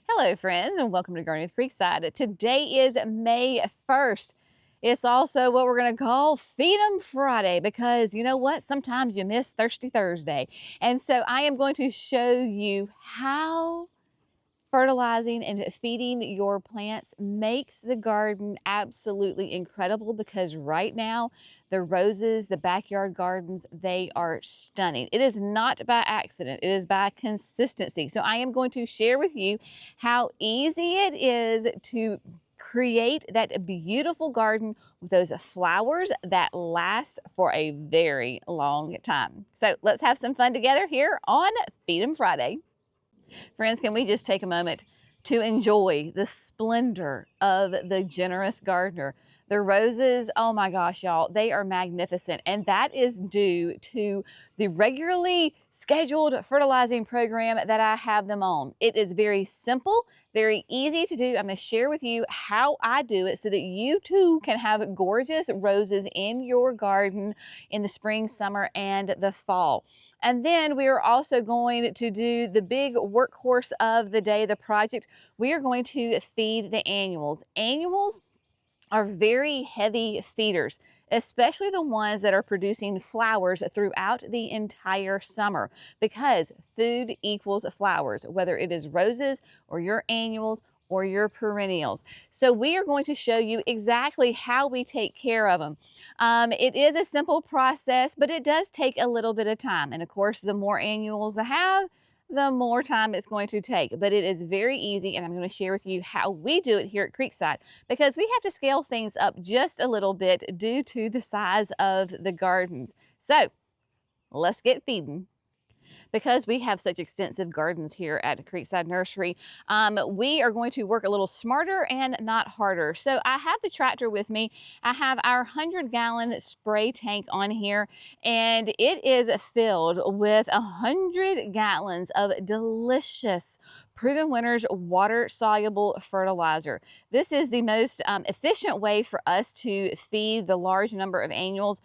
Hello, friends, and welcome to Gardening with Creekside. Today is May 1st. It's also what we're going to call Feed 'em Friday because you know what? Sometimes you miss Thirsty Thursday. And so I am going to show you how fertilizing and feeding your plants makes the garden absolutely incredible because right now the roses, the backyard gardens, they are stunning. It is not by accident, it is by consistency. So I am going to share with you how easy it is to create that beautiful garden with those flowers that last for a very long time. So let's have some fun together here on Feed 'em Friday. Friends, can we just take a moment to enjoy the splendor of the generous gardener? The roses, oh my gosh, y'all, they are magnificent. And that is due to the regularly scheduled fertilizing program that I have them on. It is very simple, very easy to do. I'm going to share with you how I do it so that you too can have gorgeous roses in your garden in the spring, summer, and the fall. And then we are also going to do the big workhorse of the day, the project. We are going to feed the annuals. Annuals are very heavy feeders, especially the ones that are producing flowers throughout the entire summer, because food equals flowers, whether it is roses or your annuals or your perennials. So we are going to show you exactly how we take care of them. It is a simple process, but it does take a little bit of time. And of course, the more annuals I have, the more time it's going to take. But it is very easy, and I'm going to share with you how we do it here at Creekside, because we have to scale things up just a little bit due to the size of the gardens. So let's get feeding. Because we have such extensive gardens here at Creekside Nursery, we are going to work a little smarter and not harder. So I have the tractor with me. I have our 100-gallon spray tank on here, and it is filled with 100 gallons of delicious Proven Winners water-soluble fertilizer. This is the most efficient way for us to feed the large number of annuals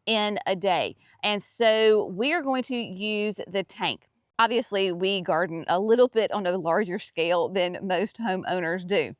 in a day. And so we are going to use the tank. Obviously, we garden a little bit on a larger scale than most homeowners do.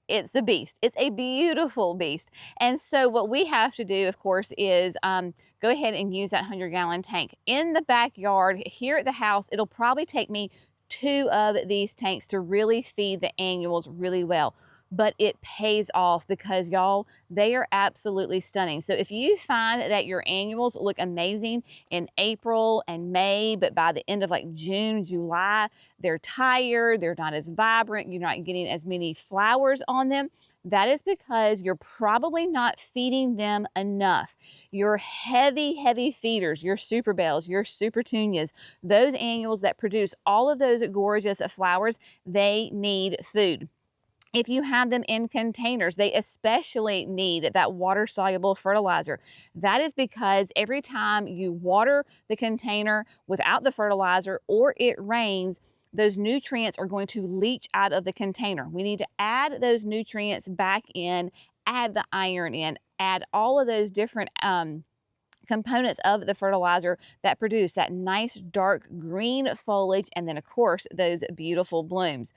It's a beast. It's a beautiful beast. And so what we have to do, of course, is go ahead and use that 100-gallon tank. In the backyard here at the house, it'll probably take me 2 of these tanks to really feed the annuals really well. But it pays off because y'all, they are absolutely stunning. So if you find that your annuals look amazing in April and May, but by the end of like June, July, they're tired, they're not as vibrant, you're not getting as many flowers on them, that is because you're probably not feeding them enough. Your heavy feeders, your super bells, your super petunias, those annuals that produce all of those gorgeous flowers, they need food. If you have them in containers, they especially need that water-soluble fertilizer. That is because every time you water the container without the fertilizer or it rains, those nutrients are going to leach out of the container. We need to add those nutrients back in, add the iron in, add all of those different components of the fertilizer that produce that nice dark green foliage and then, of course, those beautiful blooms.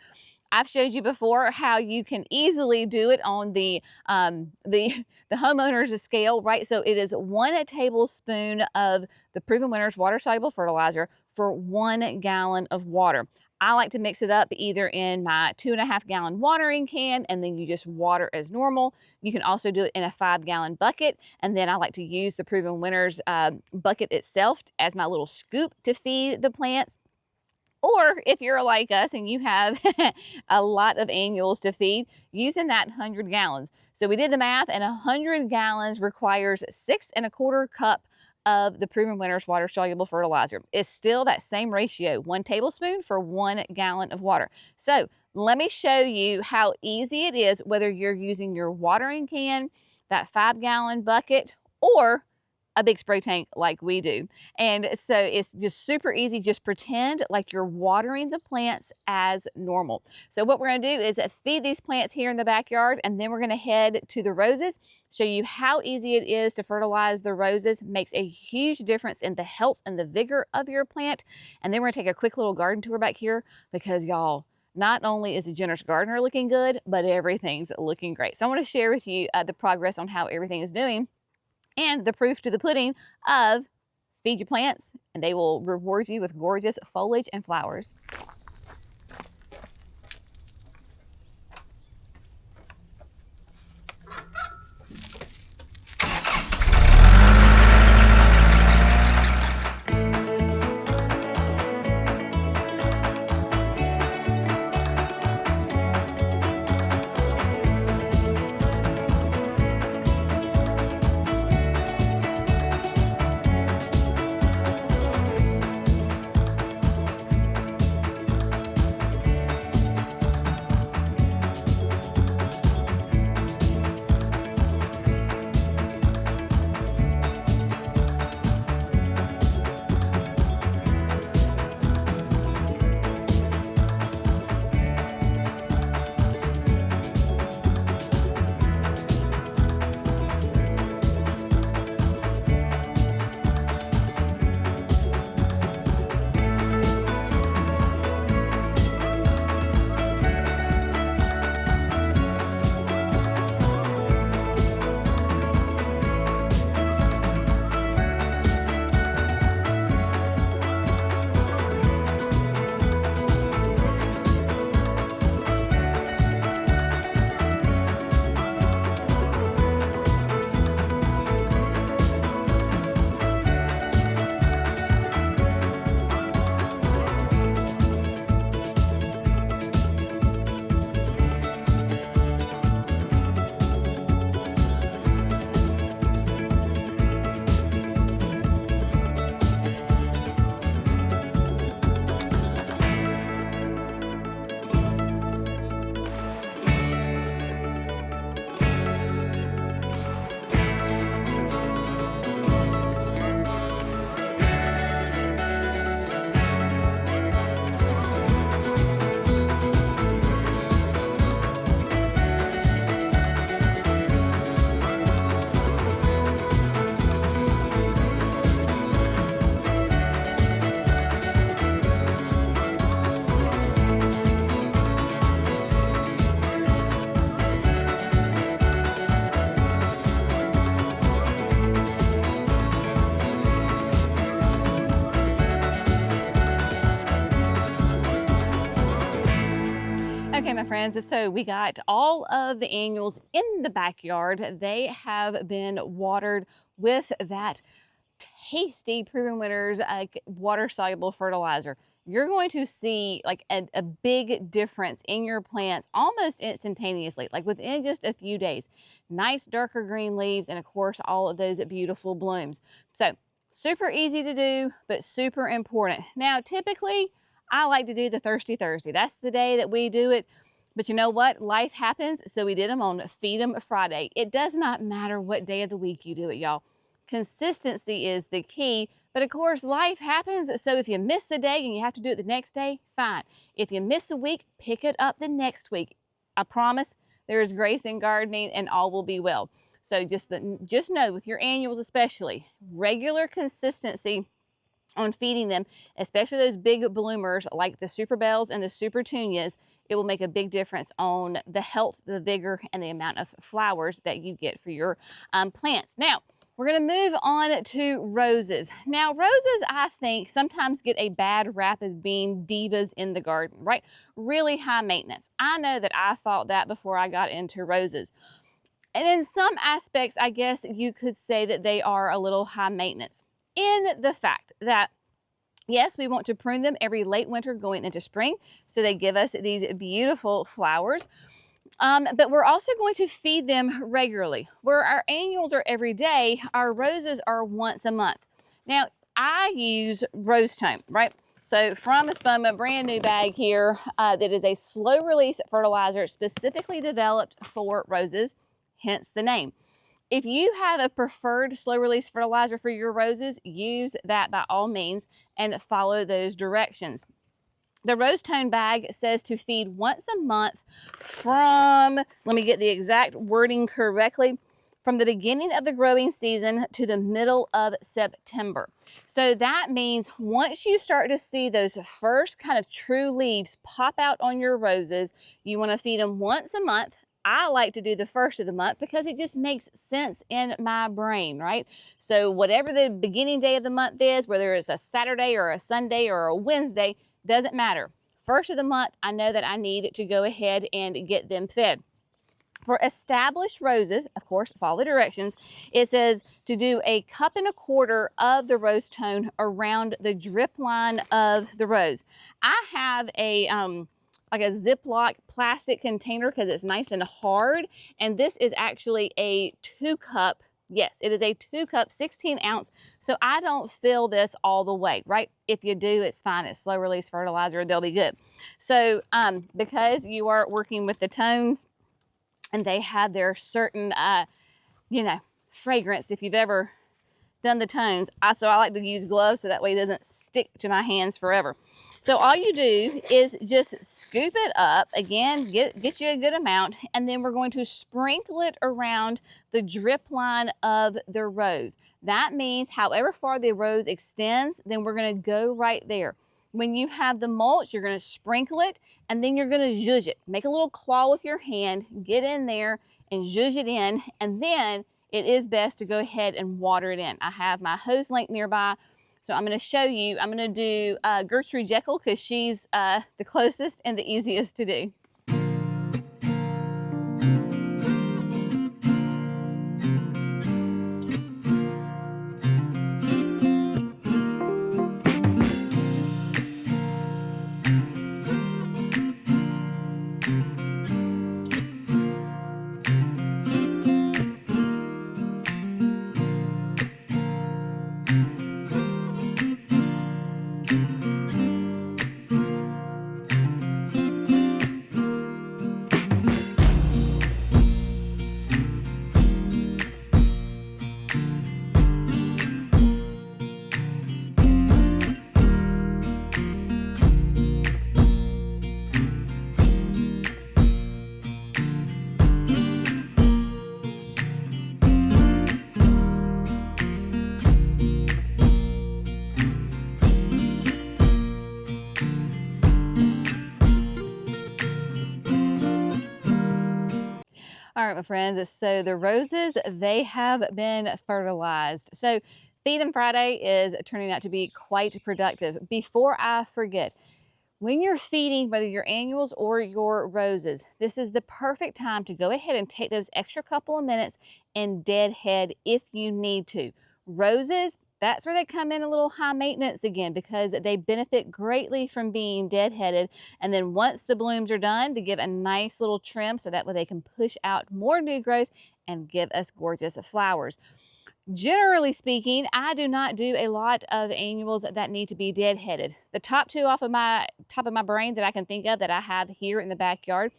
I've showed you before how you can easily do it on the homeowner's scale, right? So it is 1 tablespoon of the Proven Winners water-soluble fertilizer for 1 gallon of water. I like to mix it up either in my 2.5-gallon watering can, and then you just water as normal. You can also do it in a 5-gallon bucket, and then I like to use the Proven Winners bucket itself as my little scoop to feed the plants. Or if you're like us and you have a lot of annuals to feed, using that 100 gallons. So we did the math, and 100 gallons requires 6.25 cups of the Proven Winners water-soluble fertilizer. It's still that same ratio, 1 tablespoon for 1 gallon of water. So let me show you how easy it is, whether you're using your watering can, that 5-gallon bucket, or a big spray tank like we do. And so it's just super easy. Just pretend like you're watering the plants as normal. So what we're going to do is feed these plants here in the backyard, and then we're going to head to the roses, show you how easy it is to fertilize the roses. It makes a huge difference in the health and the vigor of your plant. And then we're going to take a quick little garden tour back here because y'all, not only is the generous gardener looking good, but everything's looking great. So I want to share with you the progress on how everything is doing and the proof to the pudding of feed your plants and they will reward you with gorgeous foliage and flowers. Okay, my friends, so we got all of the annuals in the backyard. They have been watered with that tasty Proven Winners water-soluble fertilizer. You're going to see like a big difference in your plants almost instantaneously, like within just a few days. Nice darker green leaves and of course all of those beautiful blooms. So super easy to do, but super important. Now, typically, I like to do the Thirsty Thursday. That's the day that we do it. But you know what? Life happens, so we did them on Feed 'em Friday. It does not matter what day of the week you do it, y'all. Consistency is the key. But of course, life happens. So if you miss a day and you have to do it the next day, fine. If you miss a week, pick it up the next week. I promise there is grace in gardening and all will be well. So just know with your annuals especially, regular consistency on feeding them, especially those big bloomers like the Super Bells and the Super Tunias, it will make a big difference on the health, the vigor, and the amount of flowers that you get for your plants. Now, we're going to move on to roses. Now, roses, I think, sometimes get a bad rap as being divas in the garden, right? Really high maintenance. I know that I thought that before I got into roses. And in some aspects, I guess you could say that they are a little high maintenance in the fact that, yes, we want to prune them every late winter going into spring, so they give us these beautiful flowers. But we're also going to feed them regularly. Where our annuals are every day, our roses are once a month. Now, I use Rose Tone, right? So from a brand new bag here that is a slow release fertilizer specifically developed for roses, hence the name. If you have a preferred slow release fertilizer for your roses, use that by all means and follow those directions. The Rose Tone bag says to feed once a month from, let me get the exact wording correctly, from the beginning of the growing season to the middle of September. So that means once you start to see those first kind of true leaves pop out on your roses, you want to feed them once a month. I like to do the first of the month because it just makes sense in my brain, right? So whatever the beginning day of the month is, whether it's a Saturday or a Sunday or a Wednesday, doesn't matter. First of the month, I know that I need to go ahead and get them fed. For established roses, of course, follow the directions. It says to do 1.25 cups of the rose tone around the drip line of the rose. I have a like a Ziploc plastic container because it's nice and hard, and this is actually a 2-cup. Yes, it is a 2-cup, 16-ounce, so I don't fill this all the way, right? If you do, it's fine. It's slow release fertilizer. They'll be good. So because you are working with the tones, and they have their certain, you know, fragrance. If you've ever done the tones, so I like to use gloves so that way it doesn't stick to my hands forever. So all you do is just scoop it up. Again, get you a good amount, and then we're going to sprinkle it around the drip line of the rose. That means however far the rose extends, then we're going to go right there. When you have the mulch, you're going to sprinkle it, and then you're going to zhuzh it. Make a little claw with your hand, get in there and zhuzh it in, and then it is best to go ahead and water it in. I have my hose link nearby, so I'm going to show you. I'm going to do Gertrude Jekyll because she's the closest and the easiest to do. All right, my friends, so the roses, they have been fertilized. So Feed 'em Friday is turning out to be quite productive. Before I forget, when you're feeding, whether your annuals or your roses, this is the perfect time to go ahead and take those extra couple of minutes and deadhead if you need to. Roses, that's where they come in a little high maintenance again because they benefit greatly from being deadheaded. And then once the blooms are done, to give a nice little trim so that way they can push out more new growth and give us gorgeous flowers. Generally speaking, I do not do a lot of annuals that need to be deadheaded. The top two off of my top of my brain that I can think of that I have here in the backyard,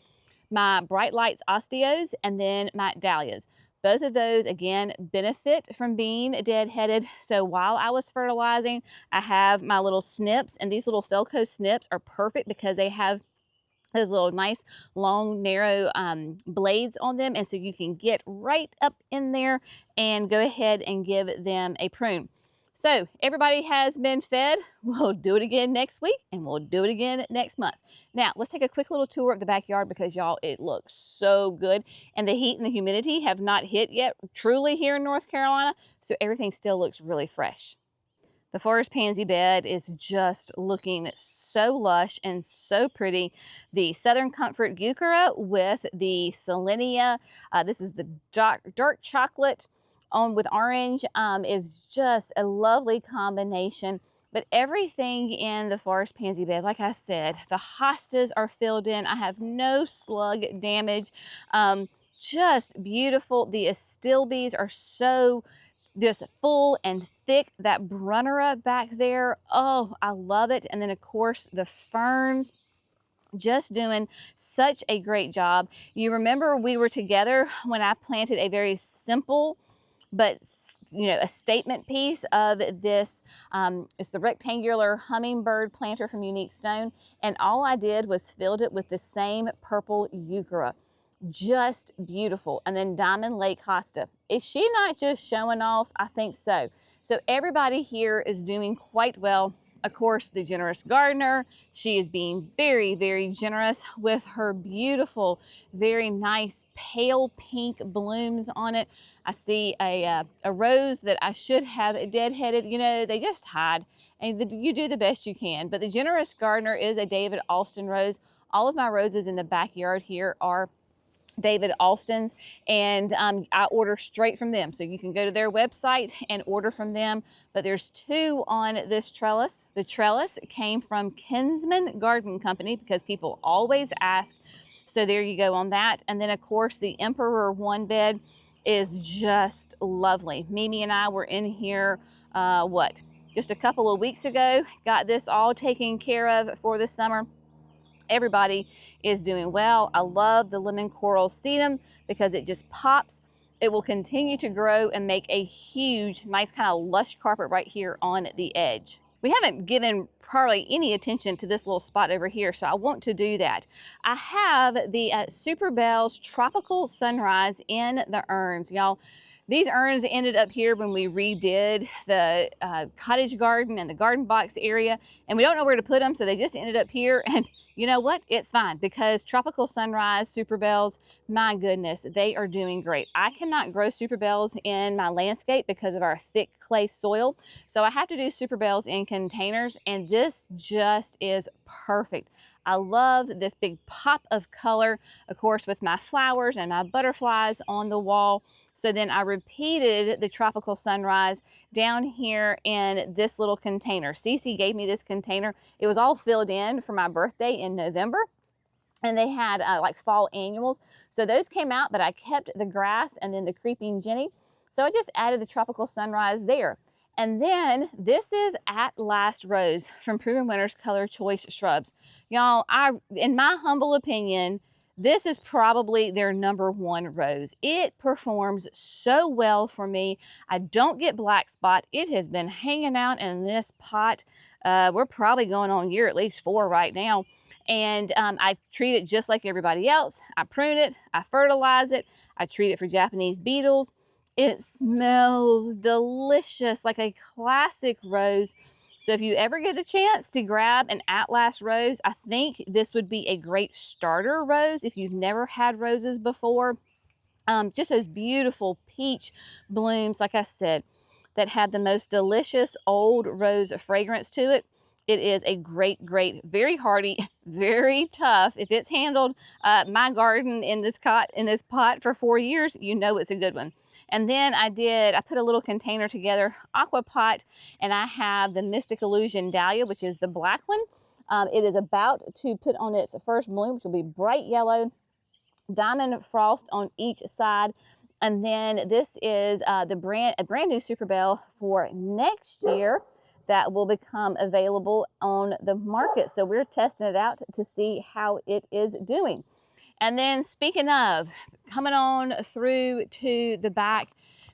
my Bright Lights Osteos and then my Dahlias. Both of those, again, benefit from being deadheaded. So while I was fertilizing, I have my little snips, and these little Felco snips are perfect because they have those little nice long narrow blades on them, and so you can get right up in there and go ahead and give them a prune. So everybody has been fed. We'll do it again next week, and we'll do it again next month. Now let's take a quick little tour of the backyard because y'all, it looks so good, and the heat and the humidity have not hit yet truly here in North Carolina, so everything still looks really fresh. The forest pansy bed is just looking so lush and so pretty. The Southern Comfort Euchera with the Selenia, this is the dark chocolate on with orange, is just a lovely combination. But everything in the forest pansy bed, like I said, the hostas are filled in. I have no slug damage. Just beautiful. The astilbes are so just full and thick. That Brunnera back there, oh, I love it. And then of course the ferns, just doing such a great job. You remember we were together when I planted a very simple but a statement piece of this. It's the rectangular hummingbird planter from Unique Stone, and all I did was filled it with the same purple Euchera. just beautiful. And then Diamond Lake Hosta. Is she not just showing off? I think so. So everybody here is doing quite well. Of course, the generous gardener, she is being very, very generous with her beautiful, very nice pale pink blooms on it. I see a rose that I should have deadheaded. You know, they just hide, and you do the best you can. But the generous gardener is a David Alston rose. All of my roses in the backyard here are David Alston's, and I order straight from them. So you can go to their website and order from them. But there's two on this trellis. The trellis came from Kinsman Garden Company because people always ask. So there you go on that. And then of course the Emperor one bed is just lovely. Mimi and I were in here, just a couple of weeks ago, got this all taken care of for the summer. Everybody is doing well. I love the lemon coral sedum because it just pops. It will continue to grow and make a huge, nice kind of lush carpet right here on the edge. We haven't given hardly any attention to this little spot over here, so I want to do that. I have the Super Bells Tropical Sunrise in the urns, y'all. These urns ended up here when we redid the cottage garden and the garden box area, and we don't know where to put them, so they just ended up here. And you know what? It's fine because Tropical Sunrise Super Bells, my goodness, they are doing great. I cannot grow Super Bells in my landscape because of our thick clay soil, so I have to do Super Bells in containers, and this just is perfect. I love this big pop of color, of course, with my flowers and my butterflies on the wall. So then I repeated the Tropical Sunrise down here in this little container. Cece gave me this container. It was all filled in for my birthday in November. And they had like fall annuals. So those came out, but I kept the grass and then the creeping Jenny. So I just added the Tropical Sunrise there. And then this is At Last Rose from Proven Winners Color Choice Shrubs. Y'all, in my humble opinion, this is probably their #1 rose. It performs so well for me. I don't get black spot. It has been hanging out in this pot. We're probably going on year at least 4 right now. And I treat it just like everybody else. I prune it, I fertilize it, I treat it for Japanese beetles. It smells delicious, like a classic rose. So if you ever get the chance to grab an At Last rose, I think this would be a great starter rose if you've never had roses before. Just those beautiful peach blooms, like I said, that have the most delicious old rose fragrance to it. It is a great, very hardy, very tough. If it's handled my garden in this pot for 4 years, you know it's a good one. And then I put a little container together, aqua pot, and I have the Mystic Illusion Dahlia, which is the black one. It is about to put on its first bloom, which will be bright yellow, diamond frost on each side. And then this is a brand new Super Bell for next year that will become available on the market. So we're testing it out to see how it is doing. And then speaking of, coming on through to the back,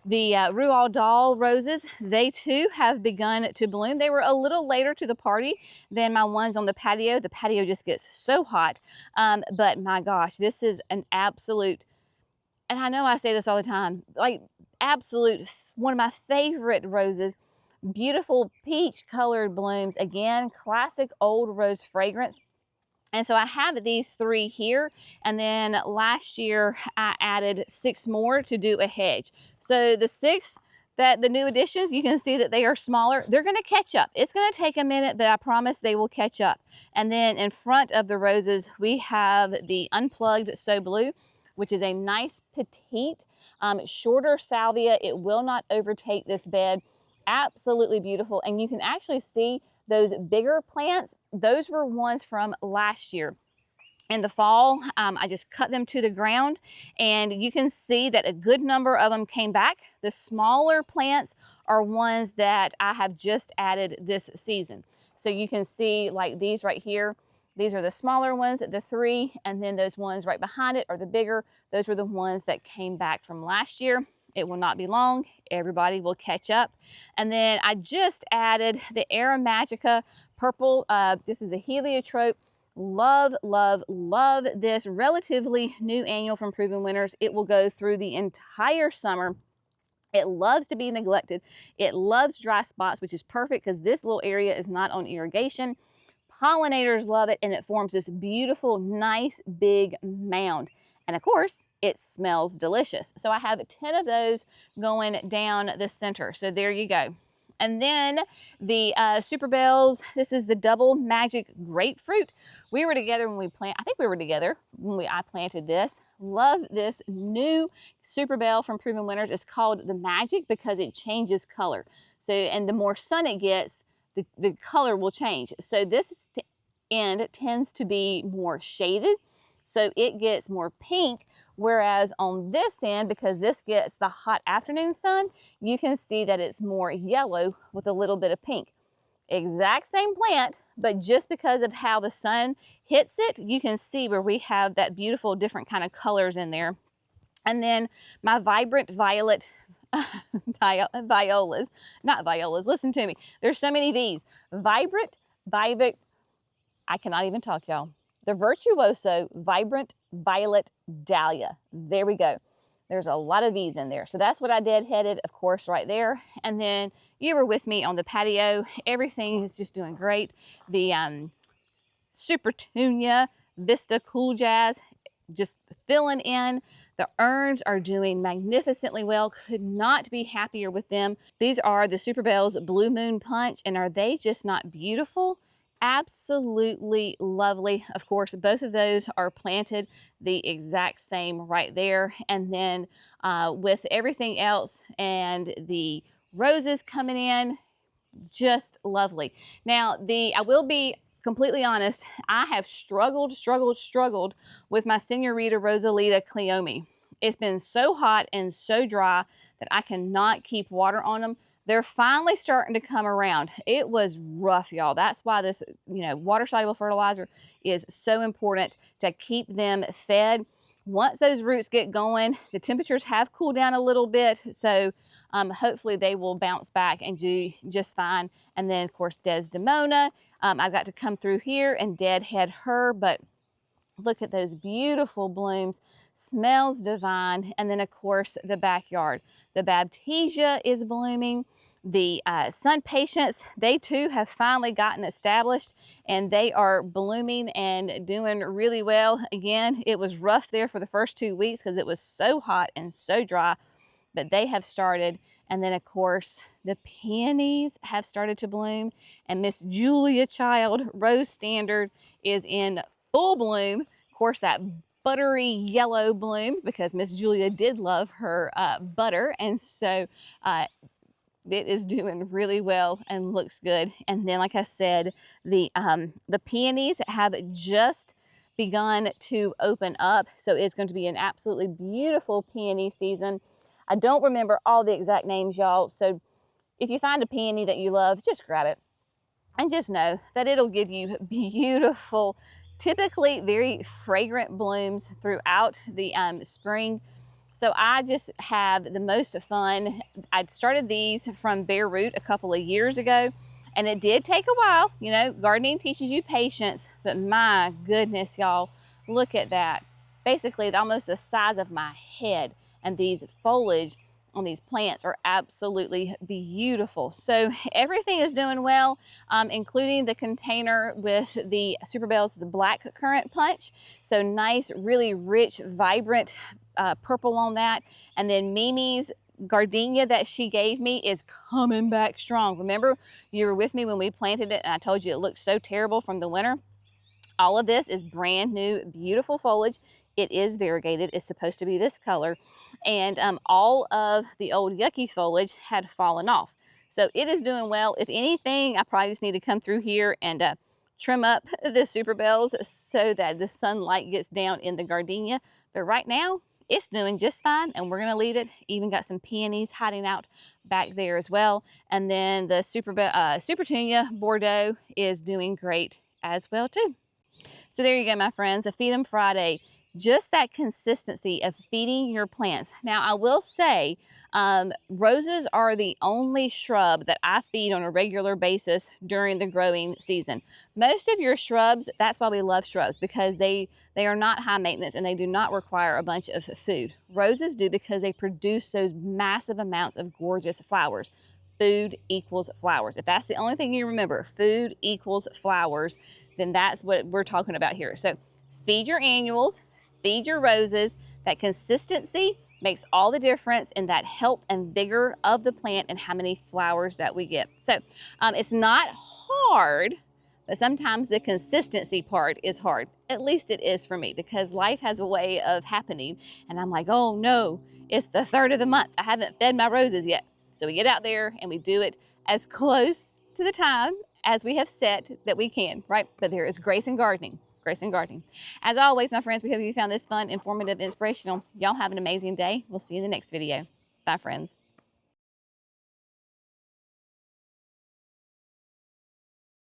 the Roald Dahl roses, they too have begun to bloom. They were a little later to the party than my ones on the patio. The patio just gets so hot. But my gosh, this is an absolute, and I know I say this all the time, like absolute, one of my favorite roses. Beautiful peach colored blooms. Again, classic old rose fragrance. And so I have these 3 here, and then last year I added 6 more to do a hedge. So the 6 that the new additions, you can see that they are smaller. They're going to catch up. It's going to take a minute, but I promise they will catch up. And then in front of the roses, we have the Unplugged So Blue, which is a nice petite, shorter salvia. It will not overtake this bed. Absolutely beautiful. And you can actually see those bigger plants. Those were ones from last year. In the fall, I just cut them to the ground, and you can see that a good number of them came back. The smaller plants are ones that I have just added this season. So you can see like these right here. These are the smaller ones, the 3, and then those ones right behind it are the bigger. Those were the ones that came back from last year. It will not be long. Everybody will catch up. And then I just added the Aromagica purple. This is a heliotrope Love, love, love this relatively new annual from Proven Winners. It will go through the entire summer. It loves to be neglected. It loves dry spots, which is perfect because this little area is not on irrigation. Pollinators love it, and it forms this beautiful, nice, big mound. And of course, it smells delicious. So I have 10 of those going down the center. So there you go. And then the Super Bells, this is the Double Magic Grapefruit. We were together when we planted, I think we were together when I planted this. Love this new Super Bell from Proven Winners. It's called the Magic because it changes color. So, and the more sun it gets, the color will change. So this end tends to be more shaded, so it gets more pink, whereas on this end, because this gets the hot afternoon sun, you can see that it's more yellow with a little bit of pink. Exact same plant, but just because of how the sun hits it, you can see where we have that beautiful different kind of colors in there. And then my vibrant violet violas, not violas, listen to me. There's so many V's. Vibrant, I cannot even talk, y'all. The Virtuoso Vibrant Violet Dahlia. There we go. There's a lot of V's in there. So that's what I deadheaded, of course, right there. And then you were with me on the patio. Everything is just doing great. The Supertunia Vista Cool Jazz, just filling in. The urns are doing magnificently well. Could not be happier with them. These are the Super Bells Blue Moon Punch, and are they just not beautiful? Absolutely lovely. Of course, both of those are planted the exact same right there. And then with everything else and the roses coming in, just lovely. Now, I will be completely honest, I have struggled with my Senorita Rosalita Cleome. It's been so hot and so dry that I cannot keep water on them. They're finally starting to come around. It was rough, y'all. That's why this, water-soluble fertilizer is so important to keep them fed. Once those roots get going, the temperatures have cooled down a little bit, so hopefully they will bounce back and do just fine. And then, of course, Desdemona. I've got to come through here and deadhead her, but look at those beautiful blooms. Smells divine. And then, of course, the backyard. The Baptisia is blooming. The Sun Patience, they too have finally gotten established, and they are blooming and doing really well. Again, it was rough there for the first 2 weeks because it was so hot and so dry, but they have started. And then, of course, the peonies have started to bloom, and Miss Julia Child Rose Standard is in full bloom. Of course, that buttery yellow bloom, because Miss Julia did love her butter, and so it is doing really well and looks good. And then, like I said, the peonies have just begun to open up, so it's going to be an absolutely beautiful peony season. I don't remember all the exact names, y'all, so if you find a peony that you love, just grab it and just know that it'll give you beautiful, typically very fragrant blooms throughout the spring. So I just have the most fun. I started these from bare root a couple of years ago, and it did take a while. Gardening teaches you patience, but my goodness, y'all, look at that. Basically, almost the size of my head, and these foliage on these plants are absolutely beautiful. So everything is doing well, including the container with the Super Bells, the Black Currant Punch. So nice, really rich, vibrant purple on that. And then Mimi's gardenia that she gave me is coming back strong. Remember, you were with me when we planted it and I told you it looked so terrible from the winter? All of this is brand new, beautiful foliage. It is variegated. It's supposed to be this color. And all of the old yucky foliage had fallen off. So it is doing well. If anything, I probably just need to come through here and trim up the Super Bells so that the sunlight gets down in the gardenia. But right now, it's doing just fine, and we're going to leave it. Even got some peonies hiding out back there as well. And then the Supertunia Bordeaux is doing great as well too. So there you go, my friends, a Feed 'em Friday. just that consistency of feeding your plants. Now, I will say, roses are the only shrub that I feed on a regular basis during the growing season. Most of your shrubs, that's why we love shrubs, because they are not high maintenance and they do not require a bunch of food. Roses do because they produce those massive amounts of gorgeous flowers. Food equals flowers. If that's the only thing you remember, food equals flowers, then that's what we're talking about here. So feed your annuals, feed your roses. That consistency makes all the difference in that health and vigor of the plant and how many flowers that we get. So it's not hard, but sometimes the consistency part is hard. At least it is for me, because life has a way of happening and I'm like, oh no, it's the 3rd of the month. I haven't fed my roses yet. So we get out there and we do it as close to the time as we have set that we can, right? But there is grace in gardening. Grace in gardening. As always, my friends, we hope you found this fun, informative, inspirational. Y'all have an amazing day. We'll see you in the next video. Bye, friends.